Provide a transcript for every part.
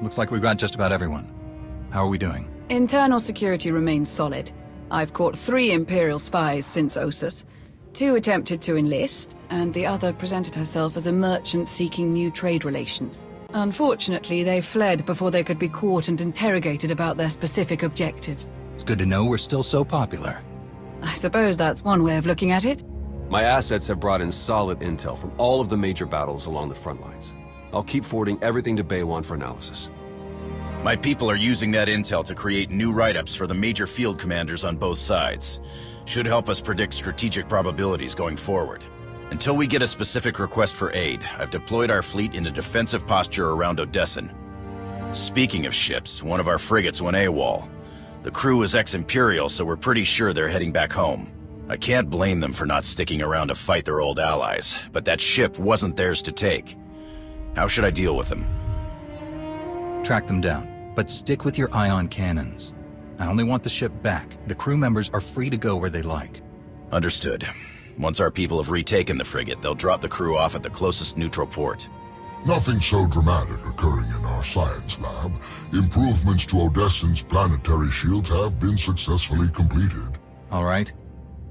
Looks like we've got just about everyone. How are we doing? Internal security remains solid. I've caught 3 Imperial spies since Ossus. 2 attempted to enlist, and the other presented herself as a merchant seeking new trade relations. Unfortunately, they fled before they could be caught and interrogated about their specific objectives. It's good to know we're still so popular. I suppose that's one way of looking at it. My assets have brought in solid intel from all of the major battles along the front lines. I'll keep forwarding everything to Baywan for analysis. My people are using that intel to create new write-ups for the major field commanders on both sides. Should help us predict strategic probabilities going forward. Until we get a specific request for aid, I've deployed our fleet in a defensive posture around Odessan. Speaking of ships, one of our frigates went AWOL. The crew is ex-Imperial, so we're pretty sure they're heading back home. I can't blame them for not sticking around to fight their old allies, but that ship wasn't theirs to take. How should I deal with them? Track them down, but stick with your ion cannons. I only want the ship back. The crew members are free to go where they like. Understood. Once our people have retaken the frigate, they'll drop the crew off at the closest neutral port. Nothing so dramatic occurring in our science lab. Improvements to Odessan's planetary shields have been successfully completed. All right.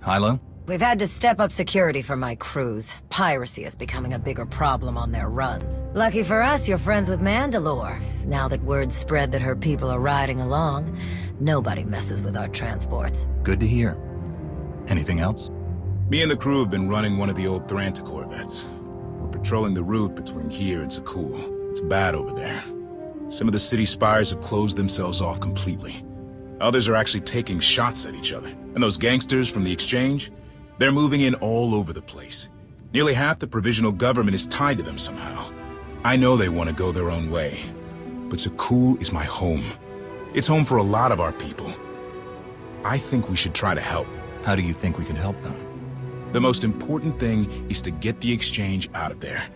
Hilo? We've had to step up security for my crews. Piracy is becoming a bigger problem on their runs. Lucky for us, you're friends with Mandalore. Now that word's spread that her people are riding along, nobody messes with our transports. Good to hear. Anything else? Me and the crew have been running one of the old Thranta corvettes. We're patrolling the route between here and Sakul. It's bad over there. Some of the city spires have closed themselves off completely. Others are actually taking shots at each other. And those gangsters from the exchange? They're moving in all over the place. Nearly half the provisional government is tied to them somehow. I know they want to go their own way. But Sakul is my home. It's home for a lot of our people. I think we should try to help. How do you think we could help them? The most important thing is to get the exchange out of there.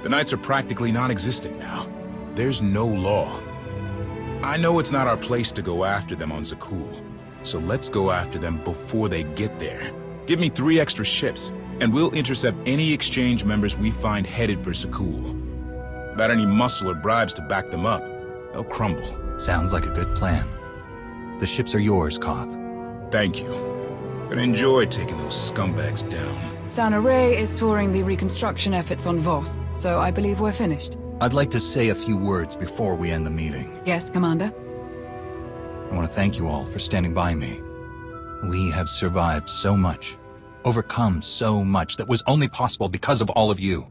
The Knights are practically non-existent now. There's no law. I know it's not our place to go after them on Sakul, so let's go after them before they get there. Give me 3 extra ships, and we'll intercept any exchange members we find headed for Sakul. Without any muscle or bribes to back them up, they'll crumble. Sounds like a good plan. The ships are yours, Koth. Thank you. Gonna enjoy taking those scumbags down. Sana-Ray is touring the reconstruction efforts on Voss, so I believe we're finished. I'd like to say a few words before we end the meeting. Yes, Commander? I want to thank you all for standing by me. We have survived so much, overcome so much that was only possible because of all of you.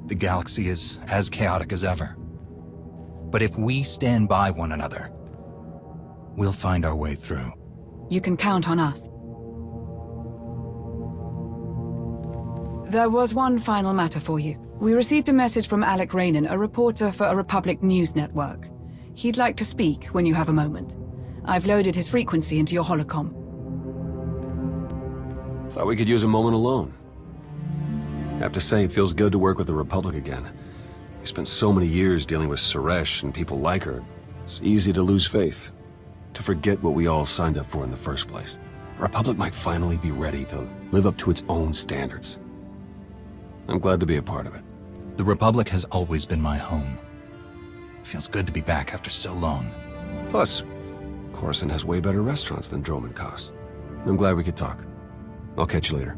The galaxy is as chaotic as ever. But if we stand by one another, we'll find our way through. You can count on us. There was one final matter for you. We received a message from Alec Raynon, a reporter for a Republic news network. He'd like to speak when you have a moment. I've loaded his frequency into your holocom. Thought we could use a moment alone. I have to say, it feels good to work with the Republic again. We spent so many years dealing with Suresh and people like her. It's easy to lose faith, to forget what we all signed up for in the first place. The Republic might finally be ready to live up to its own standards. I'm glad to be a part of it. The Republic has always been my home. It feels good to be back after so long. Plus, Coruscant has way better restaurants than Droman Kos. I'm glad we could talk. I'll catch you later.